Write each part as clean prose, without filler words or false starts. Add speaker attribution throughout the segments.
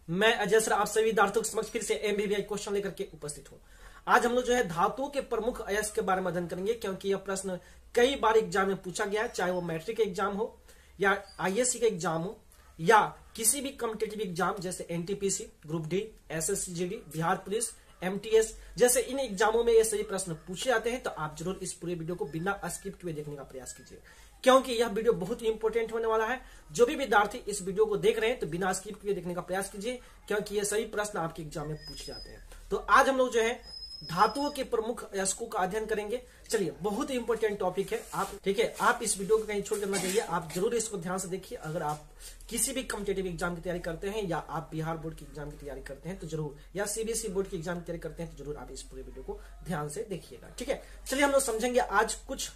Speaker 1: मैं अजय सर आप सभी विद्यार्थियों के समक्ष फिर से एमबीबीआई क्वेश्चन लेकर के उपस्थित हूं। आज हम लोग जो है धातुओं के प्रमुख अयस्क के बारे में अध्ययन करेंगे, क्योंकि यह प्रश्न कई बार एग्जाम में पूछा गया है, चाहे वो मैट्रिक एग्जाम हो या आईएससी का एग्जाम हो या किसी भी कॉम्पिटेटिव एग्जाम जैसे NTPC, group D, SSGD, Bihar police, MTS जैसे इन एग्जामों में ये सभी प्रश्न पूछे जाते हैं। तो आप जरूर इस पूरे वीडियो को बिना स्किप किए देखने का प्रयास कीजिए, क्योंकि यह वीडियो बहुत ही इंपॉर्टेंट होने वाला है। जो भी विद्यार्थी इस वीडियो को देख रहे हैं तो बिना स्किप किए देखने का प्रयास कीजिए, क्योंकि ये सभी प्रश्न आपके एग्जाम में पूछे जाते हैं। तो आज हम लोग जो है धातुओं के प्रमुख अयस्कों का अध्ययन करेंगे। चलिए, बहुत ही इंपॉर्टेंट टॉपिक है। आप ठीक है, आप इस वीडियो को कहीं छोड़ करना चाहिए, आप जरूर इसको ध्यान से देखिए। अगर आप किसी भी कॉम्पिटेटिव एग्जाम की तैयारी करते हैं या आप बिहार बोर्ड की एग्जाम की तैयारी करते हैं तो जरूर, या सीबीएसई बोर्ड की एग्जाम की तैयारी करते हैं तो जरूर आप इस पूरे वीडियो को ध्यान से देखिएगा। ठीक है, चलिए हम लोग समझेंगे आज कुछ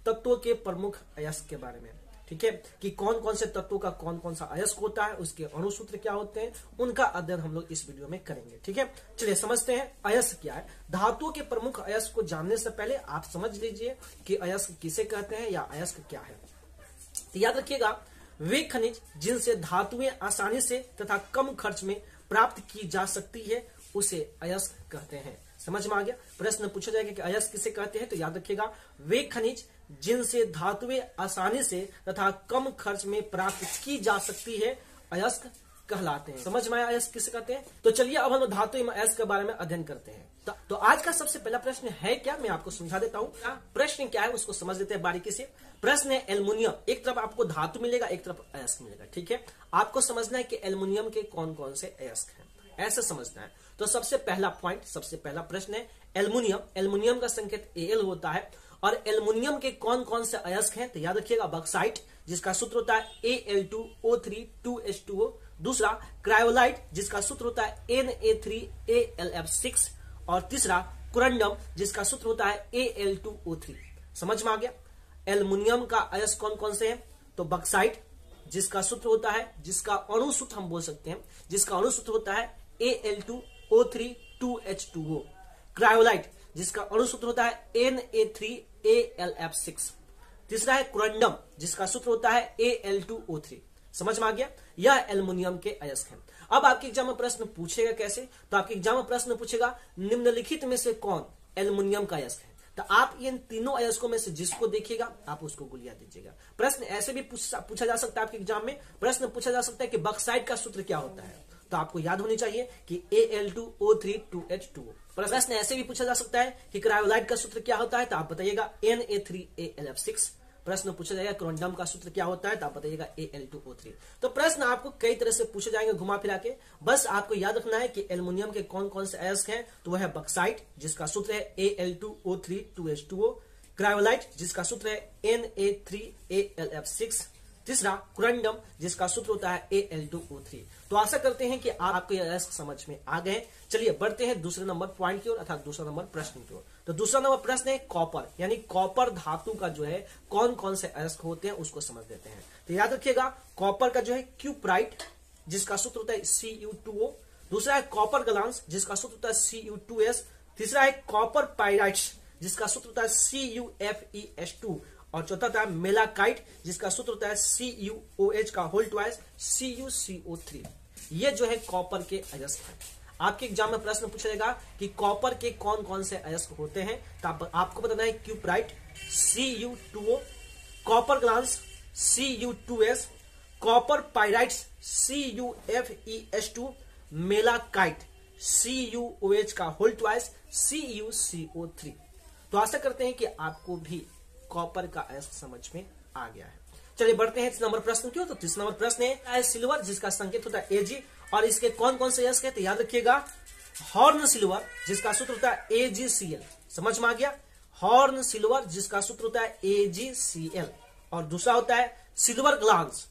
Speaker 1: तत्वों के प्रमुख अयस्क के बारे में। ठीक है, कि कौन कौन से तत्वों का कौन कौन सा अयस्क होता है, उसके अणुसूत्र क्या होते हैं, उनका अध्ययन हम लोग इस वीडियो में करेंगे। ठीक है, चलिए समझते हैं अयस्क क्या है। धातुओं के प्रमुख अयस्क को जानने से पहले आप समझ लीजिए कि अयस्क किसे कहते हैं या अयस्क क्या है। तो याद रखिएगा, वे खनिज जिनसे धातुएं आसानी से तथा कम खर्च में प्राप्त की जा सकती है उसे अयस्क कहते हैं। समझ में आ गया? प्रश्न पूछा जाएगा कि अयस्क किसे कहते हैं, तो याद रखिएगा, वे खनिज जिनसे धातुएं आसानी से तथा कम खर्च में प्राप्त की जा सकती है अयस्क कहलाते हैं। समझ में आया अयस्क किसे कहते हैं? तो चलिए अब हम धातु एवं अयस्क के बारे में अध्ययन करते हैं। तो आज का सबसे पहला प्रश्न है क्या, मैं आपको समझा देता हूं। प्रश्न क्या है उसको समझ लेते हैं बारीकी से। प्रश्न है एल्युमिनियम, एक तरफ आपको धातु मिलेगा, एक तरफ अयस्क मिलेगा। ठीक है, आपको समझना है कि एल्युमिनियम के कौन कौन से अयस्क हैं, ऐसे समझना है। तो सबसे पहला पॉइंट, सबसे पहला प्रश्न है एल्युमिनियम। एल्युमिनियम का संकेत Al होता है। और एल्युमिनियम के कौन कौन से अयस्क हैं, तो याद रखिएगा, बॉक्साइट जिसका सूत्र होता है Al2O3 2H2O। दूसरा क्रायोलाइट जिसका सूत्र होता है Na3AlF6। और तीसरा कुरंडम जिसका सूत्र होता है Al2O3। समझ में आ गया? एल्युमिनियम का अयस्क कौन कौन से हैं, तो बॉक्साइट जिसका सूत्र होता है, जिसका अणु सूत्र हम बोल सकते हैं, जिसका अणु सूत्र होता है Al2O3 2H2O। क्रायोलाइट जिसका अणु सूत्र होता है Na3AlF6। तीसरा है कुरंडम जिसका सूत्र होता है Al2O3। समझ में आ गया? यह एल्युमिनियम के अयस्क हैं। अब आपके एग्जाम में प्रश्न पूछेगा कैसे, तो आपके एग्जाम में प्रश्न पूछेगा निम्नलिखित में से कौन एल्युमिनियम का अयस्क है। तो आप इन तीनों अयस्कों में से जिसको देखिएगा आप उसको गुलिया दीजिएगा। प्रश्न ऐसे भी पूछा जा सकता है आपके एग्जाम में। प्रश्न पूछा जा सकता है कि बॉक्साइट का सूत्र क्या होता है, तो आपको याद होनी चाहिए कि Al2O3 2H2O। प्रश्न ऐसे भी पूछा जा सकता है कि क्रायोलाइट का सूत्र क्या होता है, तो आप बताइएगा Na3AlF6। प्रश्न पूछा जाएगा क्रोंडम का सूत्र क्या होता है, तो आप बताइएगा Al2O3। तो प्रश्न आपको कई तरह से पूछे जाएंगे घुमा फिरा के। बस आपको याद रखना है कि एल्युमिनियम के कौन कौन से अयस्क हैं, तो वह है बॉक्साइट जिसका सूत्र है Al2O3 2H2O। क्रायोलाइट जिसका सूत्र है Na3AlF6। तीसरा कुरंडम जिसका सूत्र होता है Al2O3। तो आशा करते हैं कि आपको यह अयस्क समझ में आ गए। चलिए बढ़ते हैं दूसरे नंबर पॉइंट की ओर, अर्थात दूसरा नंबर प्रश्न की ओर। तो दूसरा नंबर प्रश्न है कॉपर, यानी कॉपर धातु का जो है कौन कौन से अयस्क होते हैं उसको समझ लेते हैं। तो याद रखिएगा, कॉपर का जो है क्यूप्राइट जिसका सूत्र होता है Cu2O। दूसरा है कॉपर ग्लांस जिसका सूत्र होता है Cu2S। तीसरा है कॉपर पाइराइट्स जिसका सूत्र होता है CuFeS2। और चौथा था मेलाकाइट जिसका सूत्र होता है CuOH का होल ट्वाइस CuCO3। ये जो है कॉपर के अयस्क हैं। आपके एग्जाम में प्रश्न पूछा जाएगा कि कॉपर के कौन कौन से अयस्क होते हैं, तो आपको बताना है cuprite Cu2O, copper glance Cu2S, copper pyrites CuFeS2, malachite CuOH का होल ट्वाइस CuCO3। तो आशा करते हैं कि आपको भी कॉपर का अयस्क समझ में आ गया है। चलिए बढ़ते हैं तीसरा नंबर प्रश्न की ओर। तो तीसरा नंबर प्रश्न है सिल्वर जिसका संकेत होता है Ag। और इसके कौन कौन से अयस्क है, तो याद रखिएगा, हॉर्न सिल्वर जिसका सूत्र होता है AgCl। समझ में आ गया? हॉर्न सिल्वर जिसका सूत्र होता है AgCl। और दूसरा होता है सिल्वर ग्लांस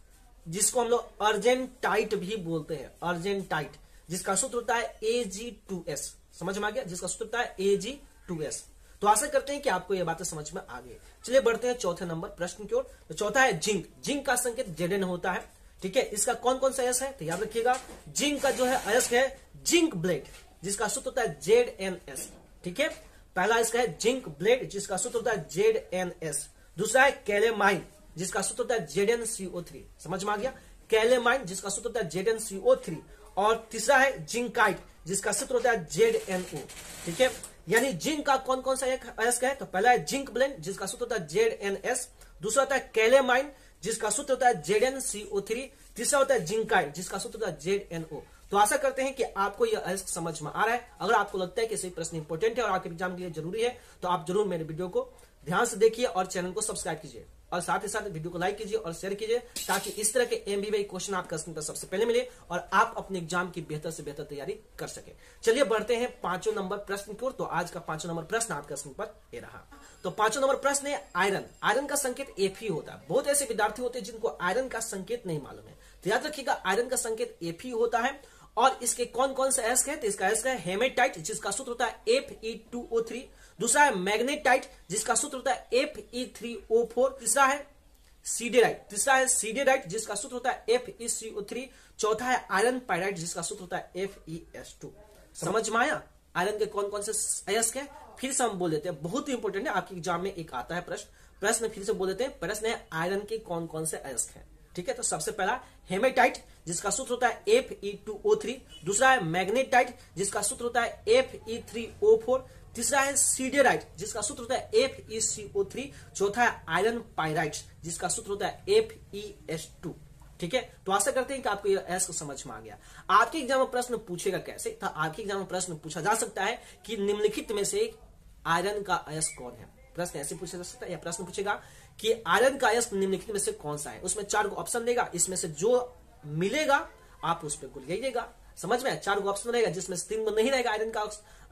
Speaker 1: जिसको हम लोग अर्जेंटाइट भी बोलते हैं, अर्जेंटाइट जिसका सूत्र होता है Ag2S। समझ में आ गया? जिसका सूत्र होता है Ag2S। तो आशा करते हैं कि आपको ये बातें समझ में आ गई। चलिए बढ़ते हैं चौथे नंबर प्रश्न की ओर। तो चौथा है जिंक। जिंक का संकेत Zn होता है। ठीक है, इसका कौन कौन सा अयस्क है, तो याद रखिएगा, जिंक का जो है अयस्क है जिंक ब्लेड जिसका सूत्र होता है Zns। ठीक है, पहला इसका है जिंक ब्लेड जिसका सूत्र होता है Zns। दूसरा है कैलेमाइन जिसका सूत्र होता है ZnCO3। समझ में आ गया? कैलेमाइन जिसका सूत्र होता है ZnCO3। और तीसरा है जिंकाइट जिसका सूत्र होता है ZnO। ठीक है, यानी जिंक का कौन कौन सा एक अयस्क है? तो पहला है जिंक ब्लेंड जिसका सूत्र होता है ZnS, दूसरा होता है कैलेमाइन जिसका सूत्र होता है ZnCO3, तीसरा होता है जिंकाइट जिसका सूत्र होता है ZnO। तो आशा करते हैं कि आपको यह अयस्क समझ में आ रहा है। अगर आपको लगता है कि सही प्रश्न इंपॉर्टेंट है और आपके एग्जाम के लिए जरूरी है तो आप जरूर मेरे वीडियो को ध्यान से देखिए और चैनल को सब्सक्राइब कीजिए और साथ ही साथ वीडियो को लाइक कीजिए और शेयर कीजिए ताकि इस तरह के एमबीबीआई क्वेश्चन आपका स्क्रीन पर सबसे पहले मिले और आप अपने एग्जाम की बेहतर से बेहतर तैयारी कर सके। चलिए बढ़ते हैं 5वें नंबर प्रश्न की ओर। तो आज का 5वां नंबर प्रश्न आपका स्क्रीन पर ये रहा। तो 5वां नंबर प्रश्न है आयरन। आयरन का संकेत Fe होता है। बहुत ऐसे विद्यार्थी होते हैं जिनको आयरन का संकेत नहीं मालूम है, तो याद रखिएगा आयरन का संकेत Fe होता है। और इसके कौन कौन से अयस्क है? तो इसका अयस्क है हेमेटाइट जिसका सूत्र होता है Fe2O3, दूसरा है मैग्नेटाइट जिसका सूत्र होता है Fe3O4, तीसरा है सीडेराइट जिसका सूत्र होता है FeCO3, चौथा है आयरन पायराइट जिसका सूत्र होता है FeS2। समझ में आया आयरन के कौन कौन से अयस्क है? फिर से हम बोल देते हैं, बहुत ही इंपॉर्टेंट है, आपके एग्जाम में एक आता है प्रश्न फिर से बोल देते हैं। प्रश्न है आयरन के कौन कौन से अयस्क है। ठीक है, तो सबसे पहला हेमेटाइट जिसका सूत्र होता है Fe2O3, दूसरा है मैग्नेटाइट जिसका सूत्र होता है Fe3O4, तीसरा है सीडेराइट जिसका सूत्र होता है FeCO3, चौथा है आयरन पायराइट जिसका सूत्र होता है FeS2। ठीक है, तो आशा करते हैं कि आपको यह अयस्क समझ में आ गया। आपके एग्जाम में प्रश्न पूछेगा कैसे? तो आपके एग्जाम में प्रश्न पूछा जा सकता है कि निम्नलिखित में से आयरन का अयस्क कौन है। प्रश्न ऐसे पूछा जा सकता है या प्रश्न पूछेगा कि आयरन का अयस्क निम्नलिखित में से कौन सा है। उसमें 4 ऑप्शन देगा, इसमें से जो मिलेगा आप उस पर गुलियाइएगा। समझ में? 4 ऑप्शन रहेगा जिसमें से 3 नहीं रहेगा आयरन का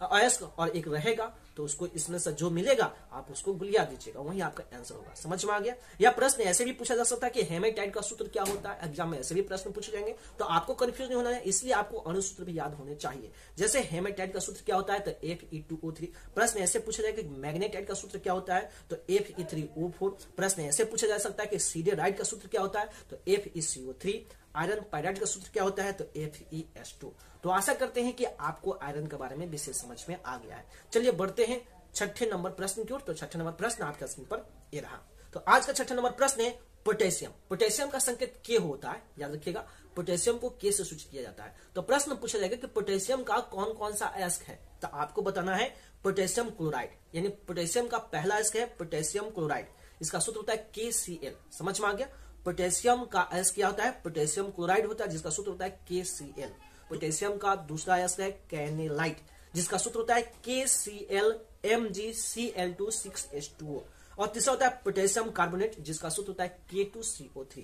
Speaker 1: अयस्क और 1 रहेगा, तो उसको इसमें से जो मिलेगा आप उसको गुलिया दीजिएगा, वही आपका आंसर होगा। समझ में आ गया? या प्रश्न ऐसे भी पूछा जा सकता है कि हेमेटाइट का सूत्र क्या होता है। एग्जाम में ऐसे भी प्रश्न पूछे जाएंगे, तो आपको कंफ्यूज नहीं होना है, इसलिए आपको अणुसूत्र भी याद होने चाहिए। जैसे हेमेटाइट का सूत्र क्या होता है? तो Fe2O3। प्रश्न ऐसे पूछा जाएगा कि मैग्नेटाइट का सूत्र क्या होता है? तो Fe3O4। प्रश्न ऐसे पूछा जा सकता है कि सीडेराइट का सूत्र क्या होता है? तो FeCO3। आयरन पायराइट का सूत्र क्या होता है? तो FeS2। तो आशा करते हैं कि आपको आयरन के बारे में विशेष समझ में आ गया है। चलिए बढ़ते हैं 6ठे नंबर प्रश्न की ओर। तो 6ठा नंबर प्रश्न आपके स्क्रीन पर ये रहा। तो आज का 6ठा नंबर प्रश्न है पोटेशियम। पोटेशियम का संकेत K होता है, याद रखिएगा पोटेशियम को K से सूचित किया जाता है। तो प्रश्न पूछा जाएगा कि पोटेशियम का कौन कौन सा अयस्क है। तो आपको बताना है पोटेशियम क्लोराइड, यानी पोटेशियम का पहला अयस्क है पोटेशियम क्लोराइड, इसका सूत्र होता है KCl। समझ में आ गया? पोटेशियम का अयस्क क्या होता है? पोटेशियम क्लोराइड होता है जिसका सूत्र होता है KCl। पोटेशियम का दूसरा अयस्क है कैनेलाइट जिसका सूत्र होता है KClMgCl2 और तीसरा होता है पोटेशियम कार्बोनेट जिसका सूत्र होता है K2CO3।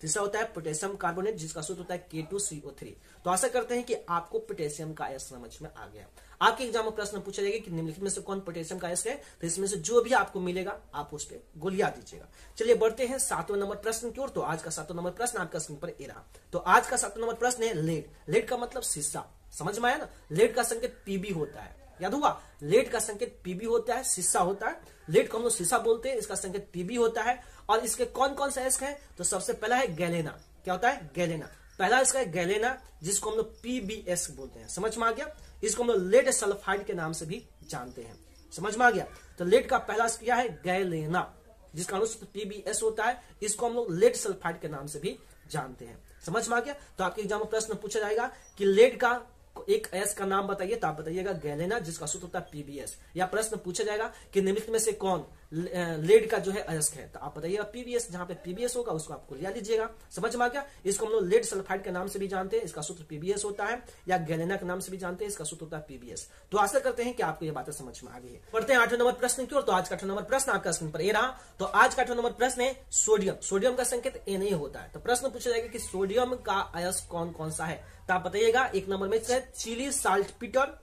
Speaker 1: तीसरा होता है पोटेशियम कार्बोनेट जिसका सूत्र होता है K2CO3। तो आशा करते हैं कि आपको पोटेशियम का अयस्क समझ में आ गया। आपके एग्जाम में प्रश्न पूछा जाएगा कि निम्नलिखित में से कौन पोटेशियम का अयस्क है, तो इसमें से जो भी आपको मिलेगा आप उस पर गोलियां दीजिएगा। चलिए बढ़ते हैं 7वें नंबर प्रश्न की ओर। तो आज का 7वां नंबर प्रश्न आपका स्क्रीन पर ये रहा। तो आज का 7वां नंबर प्रश्न है लेड। लेड का मतलब शीशा। समझ में आया ना? लेड का संकेत Pb होता है, याद हुआ? लेड का संकेत Pb होता है, शीशा होता है। लेड को हम लोग शीशा बोलते हैं, इसका संकेत Pb होता है। और इसके कौन कौन से अयस्क हैं? तो सबसे पहला है गैलेना। क्या होता है? गैलेना। पहला इसका है गैलेना जिसको हम लोग PbS बोलते हैं। समझ में आ गया? इसको हम लोग लेड सल्फाइड के नाम से भी जानते हैं। समझ में आ गया? तो लेड का पहला क्या है? गैलेना, जिसका अणुसूत्र PbS होता है। इसको हम लोग लेड सल्फाइड के नाम से भी जानते हैं। समझ में आ गया? तो आपके एग्जाम में प्रश्न पूछा जाएगा कि लेड का एक अयस्क का नाम बताइए, तो आप बताइएगा गैलेना जिसका सूत्र होता है PbS। या प्रश्न पूछा जाएगा कि निम्नलिखित में से कौन लेड का जो है अयस्क है, तो आप बताइएगा PbS। जहां पे PbS होगा उसको आपको लिया लीजिएगा। समझ में आ गया? इसको हम लोग लेड सल्फाइड के नाम से भी जानते हैं, इसका सूत्र PbS होता है। या गैलेना के नाम से भी जानते हैं, इसका सूत्र होता है PbS। तो आशा करते हैं कि आपको ये बातें समझ में आ गई है। पढ़ते हैं 8वें नंबर प्रश्न की ओर। तो आज का 8वां नंबर प्रश्न आपका स्क्रीन पर ये रहा। तो आज का 8वां नंबर प्रश्न है सोडियम। सोडियम का संकेत Na होता है। तो प्रश्न पूछा जाएगा कि सोडियम का अयस्क कौन कौन सा है, तो आप बताइएगा। 1 नंबर में चिली साल्टपीटर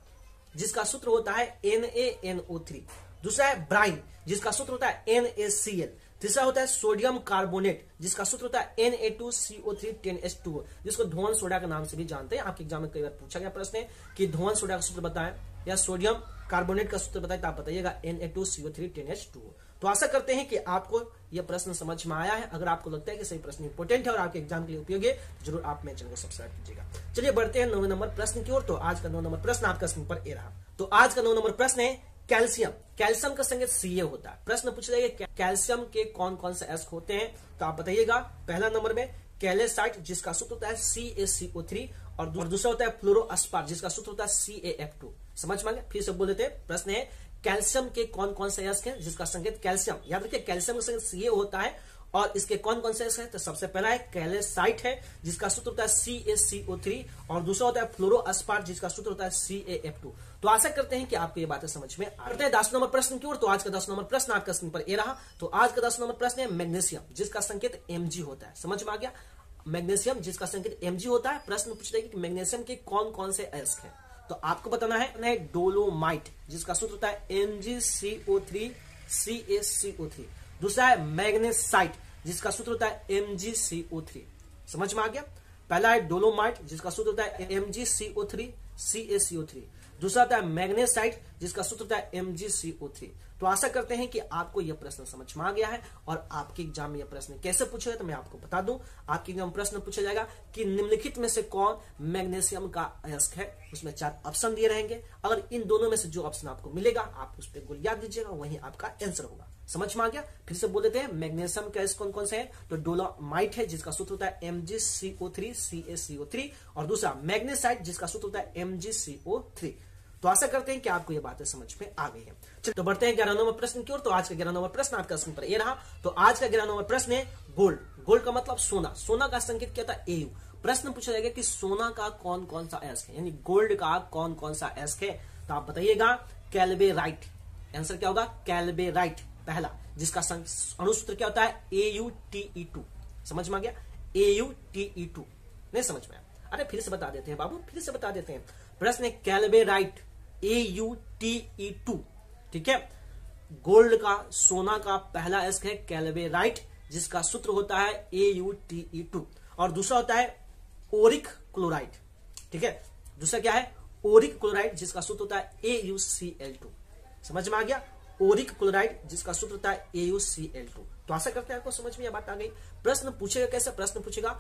Speaker 1: जिसका सूत्र होता है NaNO3, दूसरा है ब्राइन जिसका सूत्र होता है NaCl, तीसरा होता है सोडियम कार्बोनेट जिसका सूत्र होता है Na2CO3 10H2O, जिसको धोवन सोडा के नाम से भी जानते हैं। आपके एग्जाम में कई बार पूछा गया प्रश्न है कि धोवन सोडा का सूत्र बताएं या सोडियम कार्बोनेट का सूत्र बताएं, तो आप बताइएगा Na2CO3 10H2O। तो आशा करते हैं कि आपको यह प्रश्न समझ में आया है। अगर आपको लगता है कि सही प्रश्न इंपॉर्टेंट है और आपके एग्जाम के लिए उपयोगी है, जरूर आप मेरे चैनल को सब्सक्राइब कीजिएगा। चलिए बढ़ते हैं 9वें नंबर प्रश्न की ओर। तो आज का 9 नंबर प्रश्न आपका स्क्रीन पर ये रहा। तो आज का 9 नंबर प्रश्न है कैल्शियम। कैल्शियम का संकेत Ca होता है। प्रश्न पूछा जाएगा कैल्शियम के कौन कौन से अयस्क होते हैं, तो आप बताइएगा। पहला नंबर में कैलेसाइट जिसका सूत्र होता है CaCO3 और दूसरा होता है फ्लोरोअस्पार जिसका सूत्र होता है CaF2। समझ में आ गया? फिर से बोल देते हैं, प्रश्न है कैल्शियम के कौन कौन से अयस्क हैं जिसका संकेत कैल्शियम, याद रखिए कैल्शियम का संकेत Ca होता है और इसके कौन कौन से अयस्क हैं? तो सबसे पहला है कैल्साइट है जिसका सूत्र होता है CaCO3 और दूसरा होता है फ्लोरोअस्पार जिसका सूत्र होता है CaF2। तो आशा करते हैं कि आपको ये बातें समझ में आ रही है। 10 नंबर प्रश्न की ओर। तो आज का 10 नंबर प्रश्न आपका स्क्रीन पर ये रहा। तो आज का 10 नंबर प्रश्न है मैग्नीशियम जिसका संकेत Mg होता है। समझ में आ गया? मैग्नीशियम जिसका संकेत Mg होता है। प्रश्न पूछ रहे कि मैग्नीशियम के कौन कौन से अयस्क हैं, तो आपको बताना है डोलोमाइट जिसका सूत्र होता है MgCO3 CaCO3। दूसरा है मैग्नेसाइट जिसका सूत्र होता है MgCO3। समझ में आ गया? पहला है डोलोमाइट जिसका सूत्र होता है MgCO3 CaCO3। दूसरा होता है मैग्नेसाइट जिसका सूत्र होता है MgCO3। तो आशा करते हैं कि आपको यह प्रश्न समझ में आ गया है और आपके एग्जाम में यह प्रश्न कैसे पूछेगा तो मैं आपको बता दूं। आपके एग्जाम प्रश्न पूछा जाएगा कि निम्नलिखित में से कौन मैग्नीशियम का अयस्क है। उसमें 4 ऑप्शन दिए रहेंगे। अगर इन दोनों में से जो ऑप्शन आपको मिलेगा आप उस पर गोल याद दीजिएगा, वही आपका आंसर होगा। समझ में आ गया? फिर से बोल देते हैं मैग्नीशियम के अयस्क कौन कौन से हैं। तो डोलोमाइट है जिसका सूत्र होता है MgCO3 CaCO3 और दूसरा मैग्नेसाइट जिसका सूत्र होता है MgCO3। तो आशा करते हैं कि आपको ये बातें समझ में आ गई है। चलिए तो बढ़ते हैं 11 नंबर प्रश्न की ओर। तो आज का 11 नंबर प्रश्न आपका स्क्रीन पर ये रहा। तो आज का 11 नंबर प्रश्न है गोल्ड। गोल्ड का मतलब सोना। सोना का संकेत क्या था? Au। प्रश्न पूछा जाएगा कि सोना का कौन कौन सा अयस्क है, यानी गोल्ड का कौन कौन सा अयस्क है। तो आप बताइएगा कैल्वेराइट। आंसर क्या होगा? कैल्वेराइट पहला, जिसका अणुसूत्र क्या होता है? AuTe2। समझ में आ गया? AuTe2 नहीं समझ में आया? अरे फिर से बता देते हैं बाबू, फिर से बता देते हैं। प्रश्न है कैल्वेराइट AuTe2। ठीक है, गोल्ड का सोना का पहला अयस्क है कैल्वेराइट जिसका सूत्र होता है AuTe2 और दूसरा होता है ओरिक क्लोराइड। ठीक है, दूसरा क्या है? ओरिक क्लोराइड जिसका सूत्र होता है AuCl2। समझ में आ गया? ओरिक क्लोराइड जिसका सूत्र होता है AuCl2। तो आशा करते हैं आपको समझ में यह बात आ गई। प्रश्न पूछेगा कैसे? प्रश्न पूछेगा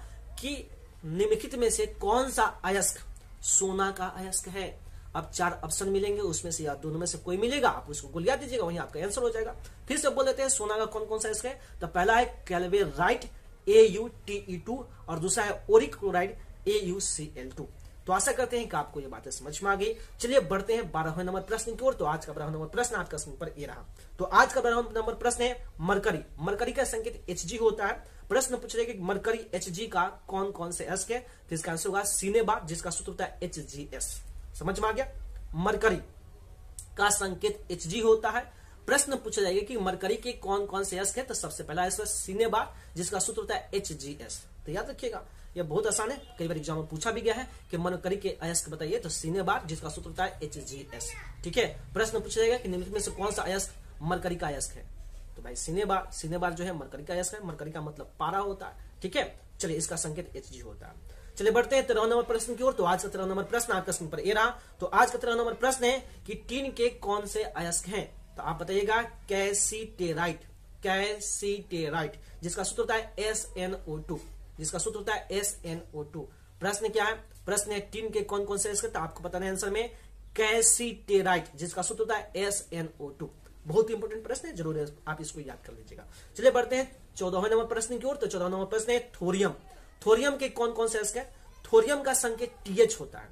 Speaker 1: कि निम्नलिखित में से कौन सा अयस्क सोना का अयस्क है। अब 4 ऑप्शन मिलेंगे, उसमें से या दोनों में से कोई मिलेगा, आप उसको गोल याद दीजिएगा, वहीं आपका आंसर हो जाएगा। फिर से बोल देते हैं सोना का कौन कौन सा अयस्क है। तो पहला है कैल्वेराइट AuTe2 और दूसरा है ओरिक क्लोराइड AuCl2। तो आशा करते हैं कि आपको ये बातें समझ में आ गई। चलिए बढ़ते हैं 12वें नंबर प्रश्न की ओर। तो आज का 12वां नंबर प्रश्न आपका स्क्रीन पर ये रहा। तो आज का 12वां नंबर प्रश्न है मरकरी। मरकरी का संकेत Hg होता है। प्रश्न पूछ रहे कि मरकरी Hg का कौन कौन से अयस्क है। तो इसका आंसर होगा सिनेबा जिसका सूत्र होता है HgS। समझ में आ गया? मरकरी का संकेत Hg होता है। प्रश्न पूछा जाएगा कि मरकरी के कौन कौन से अयस्क है। तो सबसे पहला अयस्क सिनेबा जिसका सूत्र होता है HgS। तो याद रखिएगा, यह बहुत आसान है, कई बार एग्जाम में पूछा भी गया है कि मरकरी के अयस्क बताइए। तो सिनेबार जिसका सूत्र होता है HgS। ठीक है, प्रश्न पूछा जाएगा कि निम्नलिखित में से कौन सा अयस्क मरकरी का अयस्क है। तो भाई सिनेबार जो है मरकरी का अयस्क है। मरकरी का मतलब पारा होता है। ठीक है, चलिए इसका संकेत Hg होता है। चलिए बढ़ते हैं 13 नंबर प्रश्न की ओर। तो आज का 13 नंबर प्रश्न आपका स्क्रीन पर ये रहा। तो आज का 13 नंबर प्रश्न है कि टीन के कौन से अयस्क हैं। तो आप बताइएगा कैसीटेराइट। कैसीटेराइट जिसका सूत्र होता है SnO2। जिसका सूत्र होता है SnO2। प्रश्न क्या है? प्रश्न है टीन के कौन कौन से अयस्क हैं। तो आपको बताना है आंसर में कैसीटेराइट जिसका सूत्र होता है SnO2। बहुत ही इंपॉर्टेंट प्रश्न है, जरूर आप इसको याद कर लीजिएगा। चलिए बढ़ते हैं 14वें नंबर प्रश्न की ओर। तो 14वां नंबर प्रश्न है थोरियम। थोरियम के कौन कौन से अयस्क है। थोरियम का संकेत TH होता है।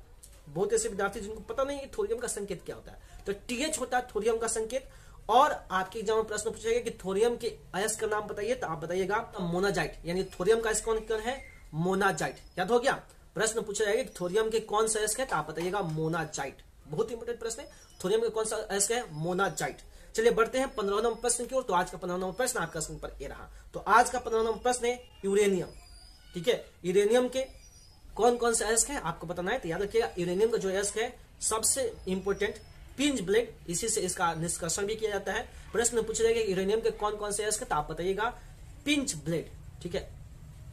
Speaker 1: बहुत ऐसे विद्यार्थी जिनको पता नहीं है थोरियम का संकेत क्या होता है। तो TH होता है थोरियम का संकेत। और आपके एग्जाम में प्रश्न पूछेगा कि थोरियम के अयस्क का नाम बताइए। तो आप बताइएगा मोनाजाइट, यानी थोरियम का अयस्क कौन है? मोनाजाइट। याद हो गया? प्रश्न पूछा जाएगा कि थोरियम के कौन सा अयस्क है। तो आप बताइएगा मोनाजाइट। बहुत इंपॉर्टेंट प्रश्न है। थोरियम के कौन सा अयस्क है? मोनाजाइट। चलिए बढ़ते हैं 15वें नंबर प्रश्न की ओर। तो आज का 15वां नंबर प्रश्न आपका स्क्रीन पर ये रहा। तो आज का 15वां नंबर प्रश्न है यूरेनियम। ठीक है, यूरेनियम के कौन कौन से अयस्क है आपको बताना है। तो याद रखिएगा यूरेनियम का जो अयस्क है सबसे इंपॉर्टेंट पिंच ब्लेड, इसी से इसका निष्कर्षण भी किया जाता है। प्रश्न पूछ रहे कि यूरेनियम के कौन कौन से अयस्क है। तो आप बताइएगा पिंच ब्लेड। ठीक है,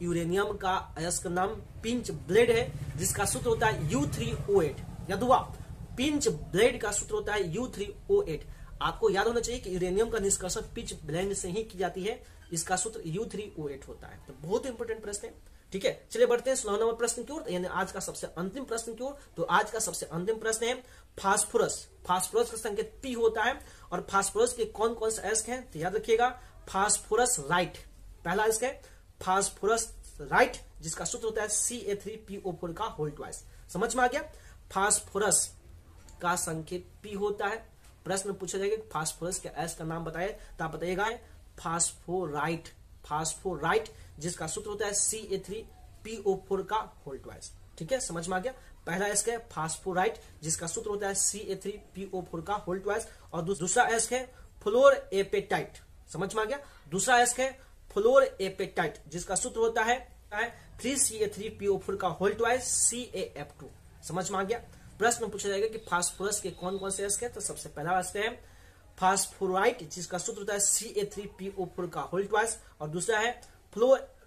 Speaker 1: यूरेनियम का अयस्क नाम पिंच ब्लेड है जिसका सूत्र होता है U3O8। याद हुआ? पिंच ब्लेड का सूत्र होता है U3O8। आपको याद होना चाहिए कि यूरेनियम का निष्कर्षण पिंच ब्लेड से ही की जाती है। इसका सूत्र U3O8 होता है। तो बहुत इंपॉर्टेंट प्रश्न है। ठीक है, चलिए बढ़ते हैं 16 नंबर प्रश्न की ओर, यानी आज का सबसे अंतिम प्रश्न की ओर। तो आज का सबसे अंतिम प्रश्न है फास्फोरस। फास्फोरस का संकेत P होता है और फास्फोरस के कौन कौन से अयस्क हैं। तो याद रखिएगा फास्फोरस राइट पहला अयस्क है। फास्फोरस राइट जिसका सूत्र होता है Ca3PO4 का होल ट्वाइस। समझ में आ गया। फास्फोरस का संकेत P होता है। प्रश्न पूछा जाएगा फास्फोरस के एस का नाम बताए तो आप बताइएगा फास्फोराइट, फास्फोराइट जिसका सूत्र होता है Ca3PO4 का होल ट्वाइस। ठीक है, समझ में आ गया। पहला एस है फास्फोराइट जिसका सूत्र होता है Ca3PO4 का होल ट्वाइस, और दूसरा एस है फ्लोरएपेटाइट। समझ में आ गया। दूसरा एस है फ्लोरएपेटाइट जिसका सूत्र होता है 3Ca3PO4 का होल ट्वाइस CaF2। समझ में आ गया। प्रश्न पूछा जाएगा कि फास्फोरस के कौन कौन से एस है, तो सबसे पहला एस है फास्फोराइट जिसका सूत्र होता है Ca3PO4 का होल ट्वाइस, और दूसरा है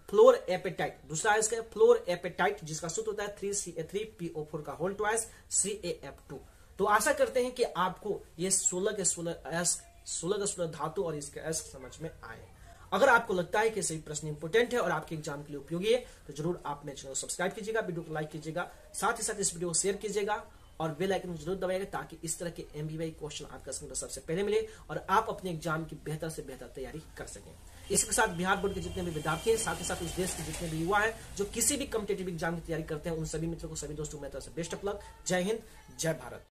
Speaker 1: फ्लोरएपेटाइट, दूसरा एस है फ्लोरएपेटाइट जिसका सूत्र होता है 3Ca3PO4 का होल ट्वाइस CaF2। तो आशा करते हैं कि आपको ये 16 के 16 धातु और इसके एस समझ में आए। अगर आपको लगता है कि सही प्रश्न इंपोर्टेंट है और आपके एग्जाम के लिए उपयोगी है तो जरूर आप मेरे चैनल को सब्सक्राइब कीजिएगा, वीडियो को लाइक कीजिएगा, साथ ही साथ इस वीडियो को शेयर कीजिएगा और बेल आइकन को जरूर दबाइएगा ताकि इस तरह के MBBI क्वेश्चन आपका स्क्रीन पर सबसे पहले मिले और आप अपने एग्जाम की बेहतर से बेहतर तैयारी कर सकें। इसके साथ बिहार बोर्ड के जितने भी विद्यार्थी हैं, साथ ही साथ इस देश के जितने भी युवा हैं जो किसी भी कॉम्पिटिटिव एग्जाम की तैयारी करते हैं, उन सभी मित्रों को, सभी दोस्तों को मेरी तरफ से बेस्ट ऑफ लक। जय हिंद, जय भारत।